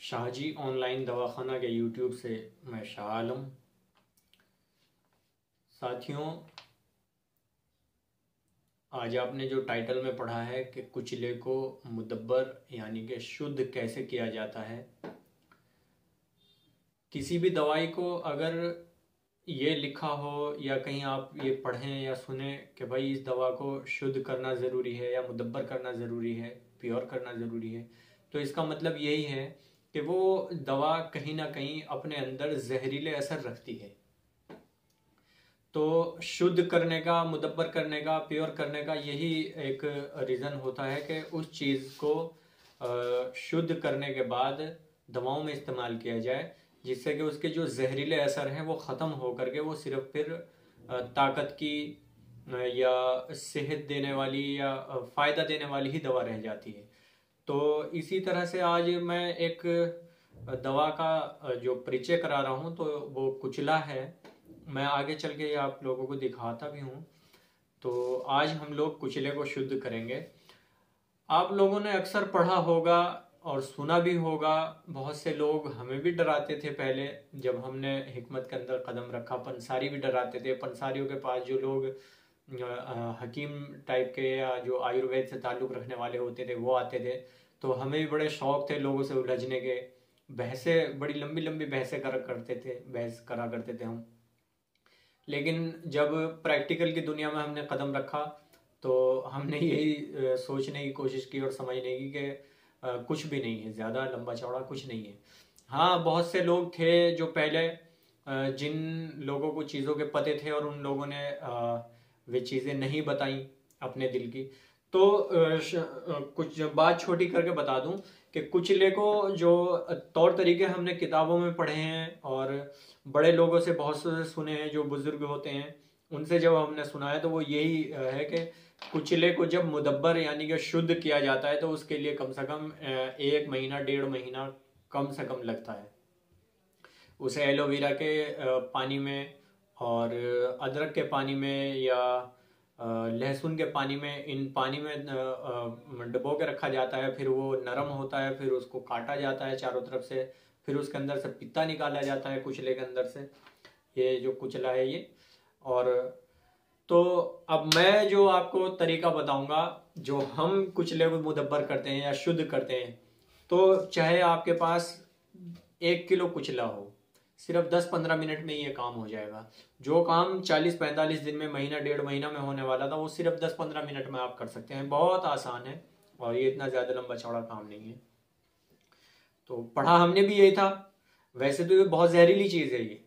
Shahaji online दवाखाना के YouTube से मैं शाह आलम। साथियों, आज आपने जो टाइटल में पढ़ा है कि कुचले को मुदब्बर यानी कि शुद्ध कैसे किया जाता है। किसी भी दवाई को अगर ये लिखा हो या कहीं आप ये पढ़ें या सुने कि भाई इस दवा को शुद्ध करना ज़रूरी है या मुदब्बर करना ज़रूरी है, प्योर करना ज़रूरी है, तो इसका मतलब यही है कि वो दवा कहीं ना कहीं अपने अंदर जहरीले असर रखती है। तो शुद्ध करने का, मुदब्बर करने का, प्योर करने का यही एक रीज़न होता है कि उस चीज़ को शुद्ध करने के बाद दवाओं में इस्तेमाल किया जाए, जिससे कि उसके जो जहरीले असर हैं वो ख़त्म हो करके वो सिर्फ फिर ताकत की या सेहत देने वाली या फ़ायदा देने वाली ही दवा रह जाती है। तो इसी तरह से आज मैं एक दवा का जो परिचय करा रहा हूँ, तो वो कुचला है। मैं आगे चल के आप लोगों को दिखाता भी हूँ। तो आज हम लोग कुचले को शुद्ध करेंगे। आप लोगों ने अक्सर पढ़ा होगा और सुना भी होगा, बहुत से लोग हमें भी डराते थे पहले जब हमने हिकमत के अंदर कदम रखा। पंसारी भी डराते थे। पंसारियों के पास जो लोग हकीम टाइप के या जो आयुर्वेद से ताल्लुक़ रखने वाले होते थे वो आते थे, तो हमें भी बड़े शौक थे लोगों से उलझने के। बहसें, बड़ी लंबी लंबी बहसें बहस करा करते थे हम। लेकिन जब प्रैक्टिकल की दुनिया में हमने कदम रखा तो हमने यही सोचने की कोशिश की और समझने की कि कुछ भी नहीं है, ज़्यादा लंबा चौड़ा कुछ नहीं है। हाँ, बहुत से लोग थे जो पहले जिन लोगों को चीज़ों के पते थे और उन लोगों ने वे चीज़ें नहीं बताई अपने दिल की। तो कुछ बात छोटी करके बता दूं कि कुचले को जो तौर तरीके हमने किताबों में पढ़े हैं और बड़े लोगों से बहुत से सुने हैं, जो बुजुर्ग होते हैं उनसे जब हमने सुना है, तो वो यही है कि कुचले को जब मुदब्बर यानी कि शुद्ध किया जाता है तो उसके लिए कम से कम 1 महीना 1.5 महीना कम से कम लगता है। उसे एलोवेरा के पानी में और अदरक के पानी में या लहसुन के पानी में, इन पानी में डुबो के रखा जाता है। फिर वो नरम होता है, फिर उसको काटा जाता है चारों तरफ से, फिर उसके अंदर से पित्ता निकाला जाता है कुचले के अंदर से। ये जो कुचला है ये। और तो अब मैं जो आपको तरीका बताऊंगा, जो हम कुचले को मुदब्बर करते हैं या शुद्ध करते हैं, तो चाहे आपके पास 1 किलो कुचला हो, सिर्फ 10-15 मिनट में ये काम हो जाएगा। जो काम 40-45 दिन में, महीना 1.5 महीना में होने वाला था, वो सिर्फ 10-15 मिनट में आप कर सकते हैं। बहुत आसान है और ये इतना ज़्यादा लंबा चौड़ा काम नहीं है। तो पढ़ा हमने भी यही था। वैसे तो ये बहुत जहरीली चीज़ है, ये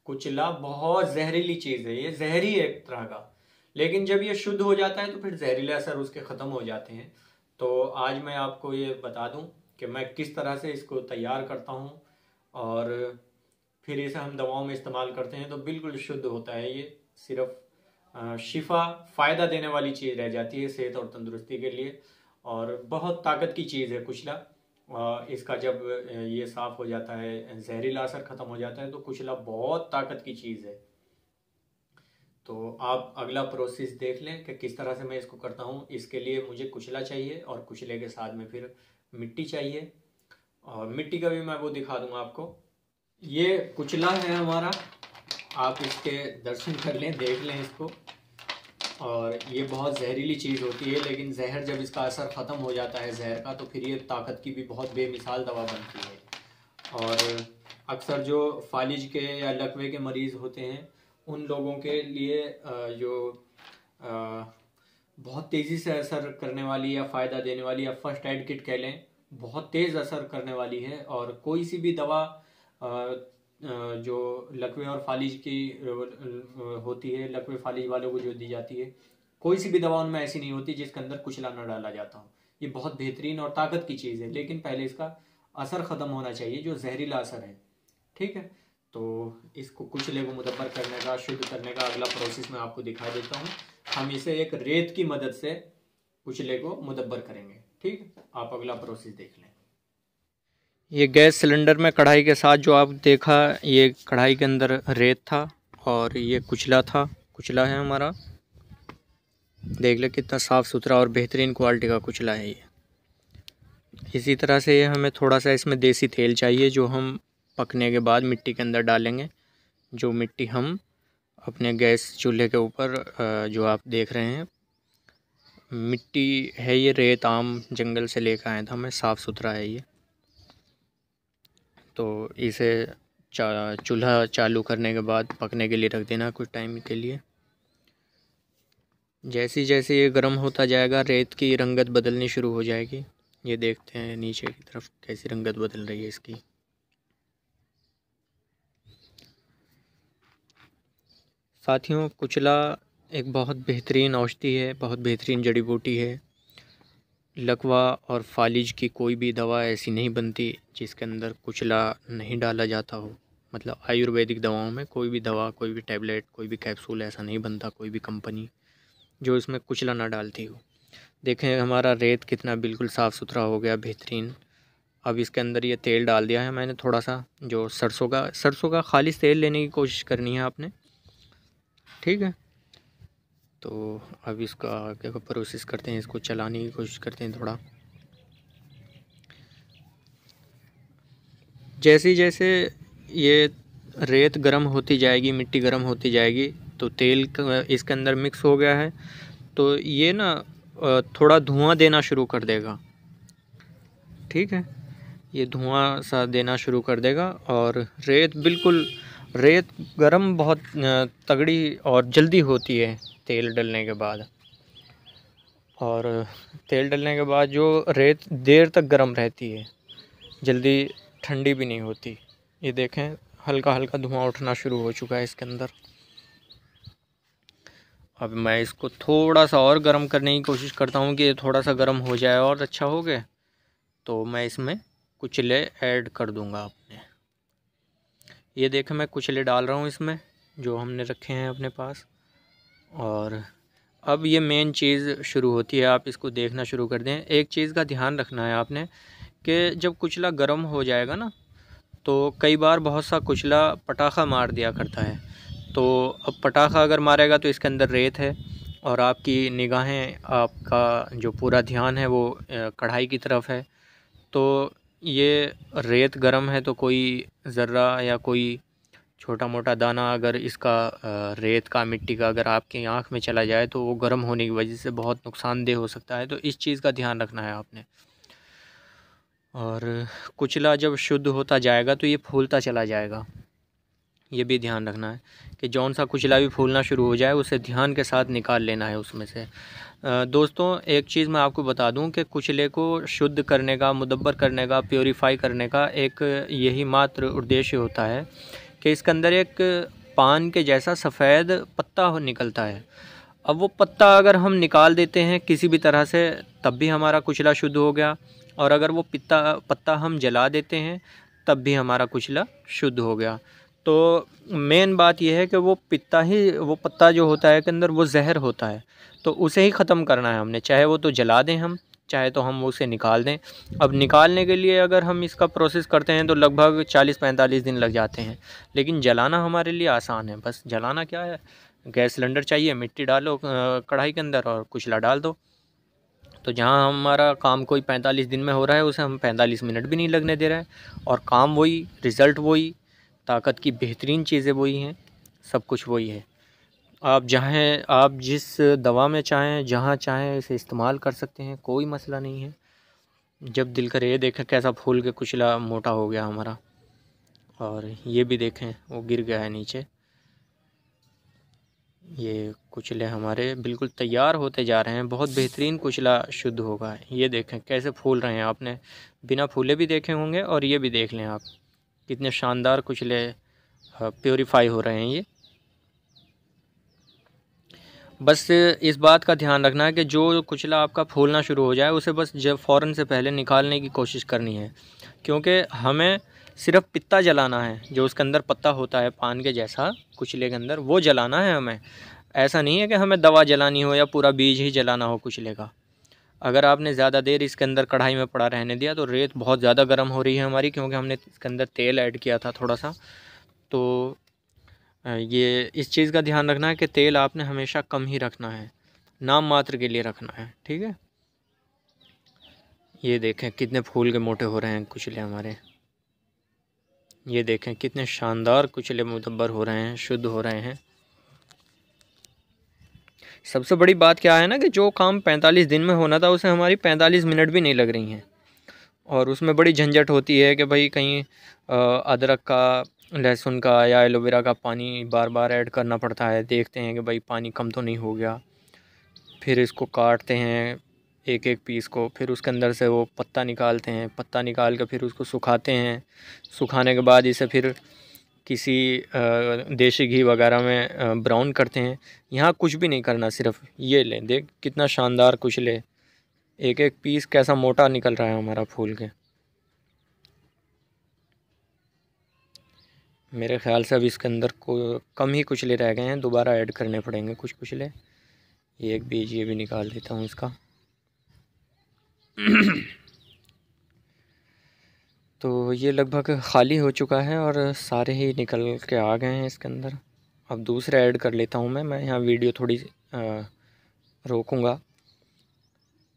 कुचला बहुत जहरीली चीज़ है, ये जहरी है एक तरह का। लेकिन जब ये शुद्ध हो जाता है तो फिर जहरीले असर उसके ख़त्म हो जाते हैं। तो आज मैं आपको ये बता दूं कि मैं किस तरह से इसको तैयार करता हूं और फिर इसे हम दवाओं में इस्तेमाल करते हैं तो बिल्कुल शुद्ध होता है। ये सिर्फ शिफा, फ़ायदा देने वाली चीज़ रह जाती है सेहत और तंदुरुस्ती के लिए। और बहुत ताकत की चीज़ है कुचला। इसका जब ये साफ़ हो जाता है, जहरीला असर ख़त्म हो जाता है, तो कुचला बहुत ताकत की चीज़ है। तो आप अगला प्रोसेस देख लें कि किस तरह से मैं इसको करता हूँ। इसके लिए मुझे कुचला चाहिए और कुचले के साथ में फिर मिट्टी चाहिए, और मिट्टी का भी मैं वो दिखा दूंगा आपको। ये कुचला है हमारा, आप इसके दर्शन कर लें, देख लें इसको। और ये बहुत जहरीली चीज़ होती है, लेकिन जहर जब इसका असर ख़त्म हो जाता है जहर का, तो फिर ये ताकत की भी बहुत बेमिसाल दवा बनती है। और अक्सर जो फालिज के या लकवे के मरीज़ होते हैं, उन लोगों के लिए जो बहुत तेज़ी से असर करने वाली या फ़ायदा देने वाली, या फर्स्ट एड किट कह लें, बहुत तेज़ असर करने वाली है। और कोई सी भी दवा जो लकवे और फालिज की होती है, लकवे फालिज वालों को जो दी जाती है, कोई सी भी दवा उनमें ऐसी नहीं होती जिसके अंदर कुचला न डाला जाता हो। ये बहुत बेहतरीन और ताकत की चीज़ है, लेकिन पहले इसका असर ख़त्म होना चाहिए, जो जहरीला असर है। ठीक है, तो इसको कुचले को मुदब्बर करने का, शुद्ध करने का अगला प्रोसेस मैं आपको दिखा देता हूँ। हम इसे एक रेत की मदद से कुचले को मुदब्बर करेंगे। ठीक, आप अगला प्रोसेस देख लें। ये गैस सिलेंडर में कढ़ाई के साथ जो आप देखा, ये कढ़ाई के अंदर रेत था और ये कुचला था। कुचला है हमारा, देख ले कितना साफ़ सुथरा और बेहतरीन क्वालिटी का कुचला है ये। इसी तरह से हमें थोड़ा सा इसमें देसी तेल चाहिए, जो हम पकने के बाद मिट्टी के अंदर डालेंगे। जो मिट्टी हम अपने गैस चूल्हे के ऊपर जो आप देख रहे हैं मिट्टी है, ये रेत आम जंगल से लेकर आया था मैं, साफ़ सुथरा है ये। तो इसे चूल्हा चालू करने के बाद पकने के लिए रख देना कुछ टाइम के लिए। जैसे जैसे ये गर्म होता जाएगा रेत की रंगत बदलनी शुरू हो जाएगी। ये देखते हैं नीचे की तरफ कैसी रंगत बदल रही है इसकी। साथियों, कुचला एक बहुत बेहतरीन औषधि है, बहुत बेहतरीन जड़ी बूटी है। लकवा और फालिज की कोई भी दवा ऐसी नहीं बनती जिसके अंदर कुचला नहीं डाला जाता हो। मतलब आयुर्वेदिक दवाओं में कोई भी दवा, कोई भी टैबलेट, कोई भी कैप्सूल ऐसा नहीं बनता, कोई भी कंपनी जो इसमें कुचला ना डालती हो। देखें हमारा रेत कितना बिल्कुल साफ़ सुथरा हो गया, बेहतरीन। अब इसके अंदर ये तेल डाल दिया है मैंने थोड़ा सा, जो सरसों का खालिश तेल लेने की कोशिश करनी है आपने, ठीक है। तो अब इसका आगे का प्रोसेस करते हैं, इसको चलाने की कोशिश करते हैं थोड़ा। जैसे जैसे ये रेत गर्म होती जाएगी, मिट्टी गर्म होती जाएगी, तो तेल इसके अंदर मिक्स हो गया है, तो ये ना थोड़ा धुआं देना शुरू कर देगा, ठीक है। ये धुआं सा देना शुरू कर देगा और रेत गरम बहुत तगड़ी और जल्दी होती है तेल डलने के बाद। और तेल डलने के बाद जो रेत देर तक गर्म रहती है, जल्दी ठंडी भी नहीं होती। ये देखें हल्का हल्का धुआं उठना शुरू हो चुका है इसके अंदर। अब मैं इसको थोड़ा सा और गर्म करने की कोशिश करता हूँ कि ये थोड़ा सा गर्म हो जाए और अच्छा हो गया, तो मैं इसमें कुचले ऐड कर दूंगा अपने। ये देखें मैं कुचले डाल रहा हूँ इसमें जो हमने रखे हैं अपने पास। और अब ये मेन चीज़ शुरू होती है, आप इसको देखना शुरू कर दें। एक चीज़ का ध्यान रखना है आपने कि जब कुचला गर्म हो जाएगा ना, तो कई बार बहुत सा कुचला पटाखा मार दिया करता है। तो अब पटाखा अगर मारेगा तो इसके अंदर रेत है और आपकी निगाहें, आपका जो पूरा ध्यान है वो कढ़ाई की तरफ है। तो ये रेत गर्म है, तो कोई ज़र्रा या कोई छोटा मोटा दाना अगर इसका रेत का, मिट्टी का अगर आपकी आँख में चला जाए तो वो गर्म होने की वजह से बहुत नुकसानदेह हो सकता है। तो इस चीज़ का ध्यान रखना है आपने। और कुचला जब शुद्ध होता जाएगा तो ये फूलता चला जाएगा, ये भी ध्यान रखना है कि जौन सा कुचला भी फूलना शुरू हो जाए उसे ध्यान के साथ निकाल लेना है उसमें से। दोस्तों एक चीज़ मैं आपको बता दूं कि कुचले को शुद्ध करने का, मुदब्बर करने का, प्योरीफाई करने का एक यही मात्र उद्देश्य होता है कि इसके अंदर एक पान के जैसा सफ़ेद पत्ता निकलता है। अब वो पत्ता अगर हम निकाल देते हैं किसी भी तरह से, तब भी हमारा कुचला शुद्ध हो गया। और अगर वो पत्ता हम जला देते हैं तब भी हमारा कुचला शुद्ध हो गया। तो मेन बात यह है कि वो पत्ता जो होता है के अंदर वो जहर होता है, तो उसे ही ख़त्म करना है हमने। चाहे वो तो जला दें हम, चाहे तो हम उसे निकाल दें। अब निकालने के लिए अगर हम इसका प्रोसेस करते हैं तो लगभग 40-45 दिन लग जाते हैं, लेकिन जलाना हमारे लिए आसान है। बस जलाना क्या है, गैस सिलेंडर चाहिए, मिट्टी डालो कढ़ाई के अंदर और कुचला डाल दो। तो जहाँ हमारा काम कोई 45 दिन में हो रहा है उसे हम 45 मिनट भी नहीं लगने दे रहे हैं, और काम वही, रिज़ल्ट वही, ताकत की बेहतरीन चीज़ें वही हैं, सब कुछ वही है। आप जिस दवा में चाहें, जहाँ चाहें इसे इस्तेमाल कर सकते हैं, कोई मसला नहीं है। जब दिल करे, ये देखें कैसा फूल के कुचला मोटा हो गया हमारा। और ये भी देखें वो गिर गया है नीचे। ये कुचले हमारे बिल्कुल तैयार होते जा रहे हैं, बहुत बेहतरीन कुचला शुद्ध होगा। ये देखें कैसे फूल रहे हैं, आपने बिना फूले भी देखे होंगे, और ये भी देख लें आप कितने शानदार कुचले प्योरीफाई हो रहे हैं। ये बस इस बात का ध्यान रखना है कि जो कुचला आपका फूलना शुरू हो जाए उसे बस जब फ़ौरन से पहले निकालने की कोशिश करनी है, क्योंकि हमें सिर्फ पित्ता जलाना है, जो उसके अंदर पत्ता होता है पान के जैसा कुचले के अंदर, वो जलाना है हमें। ऐसा नहीं है कि हमें दवा जलानी हो या पूरा बीज ही जलाना हो कुचले का। अगर आपने ज़्यादा देर इसके अंदर कढ़ाई में पड़ा रहने दिया तो रेत बहुत ज़्यादा गर्म हो रही है हमारी, क्योंकि हमने इसके अंदर तेल ऐड किया था थोड़ा सा। तो ये इस चीज़ का ध्यान रखना है कि तेल आपने हमेशा कम ही रखना है, नाम मात्र के लिए रखना है, ठीक है। ये देखें कितने फूल के मोटे हो रहे हैं कुचले हमारे। ये देखें कितने शानदार कुचले मुदब्बर हो रहे हैं, शुद्ध हो रहे हैं। सबसे बड़ी बात क्या है ना कि जो काम 45 दिन में होना था उसे हमारी 45 मिनट भी नहीं लग रही हैं। और उसमें बड़ी झंझट होती है कि भाई कहीं अदरक का, लहसुन का या एलोवेरा का पानी बार बार ऐड करना पड़ता है। देखते हैं कि भाई पानी कम तो नहीं हो गया। फिर इसको काटते हैं एक एक पीस को, फिर उसके अंदर से वो पत्ता निकालते हैं। पत्ता निकाल कर फिर उसको सुखाते हैं। सुखाने के बाद इसे फिर किसी देसी घी वगैरह में ब्राउन करते हैं। यहाँ कुछ भी नहीं करना, सिर्फ ये लें, देख कितना शानदार कुचले, एक एक पीस कैसा मोटा निकल रहा है हमारा फूल के। मेरे ख्याल से अब इसके अंदर को कम ही कुचले रह गए हैं, दोबारा ऐड करने पड़ेंगे कुछ कुचले। एक बीज ये भी निकाल देता हूँ इसका। तो ये लगभग ख़ाली हो चुका है और सारे ही निकल के आ गए हैं इसके अंदर। अब दूसरे ऐड कर लेता हूँ मैं यहाँ वीडियो थोड़ी रोकूँगा।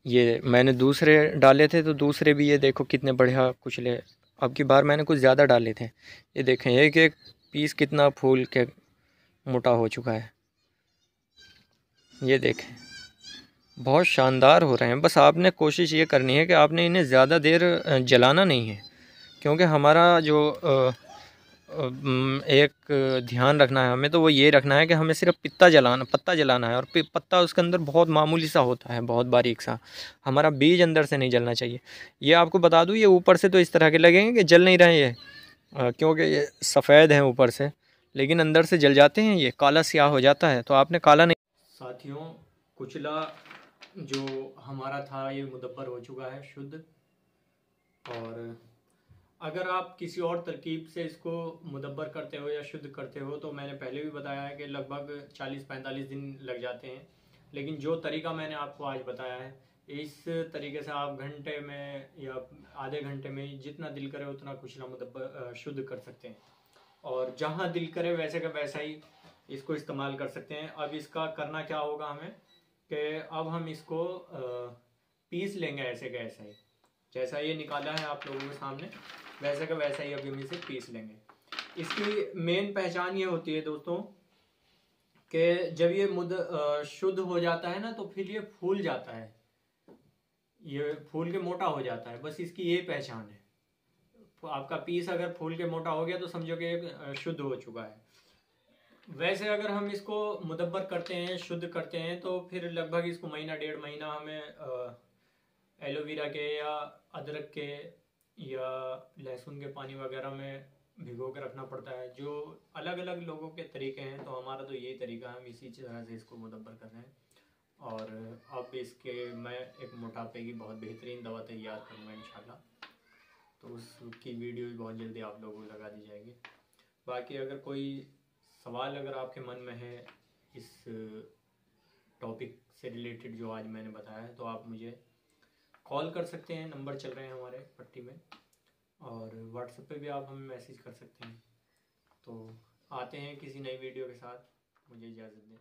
ये मैंने दूसरे डाले थे तो दूसरे भी ये देखो कितने बढ़िया कुचले। अब की बार मैंने कुछ ज़्यादा डाले थे। ये देखें एक एक पीस कितना फूल के मोटा हो चुका है। ये देखें बहुत शानदार हो रहे हैं। बस आपने कोशिश ये करनी है कि आपने इन्हें ज़्यादा देर जलाना नहीं है, क्योंकि हमारा जो एक ध्यान रखना है हमें, तो वो ये रखना है कि हमें सिर्फ पत्ता जलाना है। और पत्ता उसके अंदर बहुत मामूली सा होता है, बहुत बारीक सा। हमारा बीज अंदर से नहीं जलना चाहिए। ये आपको बता दूँ, ये ऊपर से तो इस तरह के लगेंगे कि जल नहीं रहे ये, क्योंकि ये सफ़ेद हैं ऊपर से, लेकिन अंदर से जल जाते हैं। ये काला स्याह हो जाता है, तो आपने काला नहीं। साथियों, कुचला जो हमारा था ये मुदब्बर हो चुका है शुद्ध। और अगर आप किसी और तरकीब से इसको मुदब्बर करते हो या शुद्ध करते हो तो मैंने पहले भी बताया है कि लगभग 40-45 दिन लग जाते हैं। लेकिन जो तरीका मैंने आपको आज बताया है, इस तरीके से आप घंटे में या आधे घंटे में जितना दिल करे उतना कुचला मुदब्बर शुद्ध कर सकते हैं। और जहाँ दिल करे वैसे का वैसा ही इसको इस्तेमाल कर सकते हैं। अब इसका करना क्या होगा हमें कि अब हम इसको पीस लेंगे ऐसे का ऐसा ही। जैसा ये निकाला है आप लोगों के सामने, वैसे का वैसा ही अभी हम इसे पीस लेंगे। इसकी मेन पहचान ये होती है दोस्तों कि जब ये शुद्ध हो जाता है ना तो फिर ये फूल जाता है, ये फूल के मोटा हो जाता है। बस इसकी ये पहचान है। आपका पीस अगर फूल के मोटा हो गया तो समझो कि शुद्ध हो चुका है। वैसे अगर हम इसको मुदब्बर करते हैं, शुद्ध करते हैं, तो फिर लगभग इसको महीना 1.5 महीना हमें एलोवेरा के या अदरक के या लहसुन के पानी वगैरह में भिगो के रखना पड़ता है। जो अलग अलग लोगों के तरीके हैं, तो हमारा तो यही तरीका है, हम इसी तरह से इसको मुदब्बर कर रहे हैं। और अब इसके मैं एक मोटापे की बहुत बेहतरीन दवा तैयार करूँगा इंशाल्लाह, तो उसकी वीडियो भी बहुत जल्दी आप लोगों को लगा दी जाएगी। बाकी अगर कोई सवाल अगर आपके मन में है इस टॉपिक से रिलेटेड जो आज मैंने बताया है, तो आप मुझे कॉल कर सकते हैं, नंबर चल रहे हैं हमारे पट्टी में। और व्हाट्सएप पे भी आप हमें मैसेज कर सकते हैं। तो आते हैं किसी नई वीडियो के साथ, मुझे इजाज़त दें।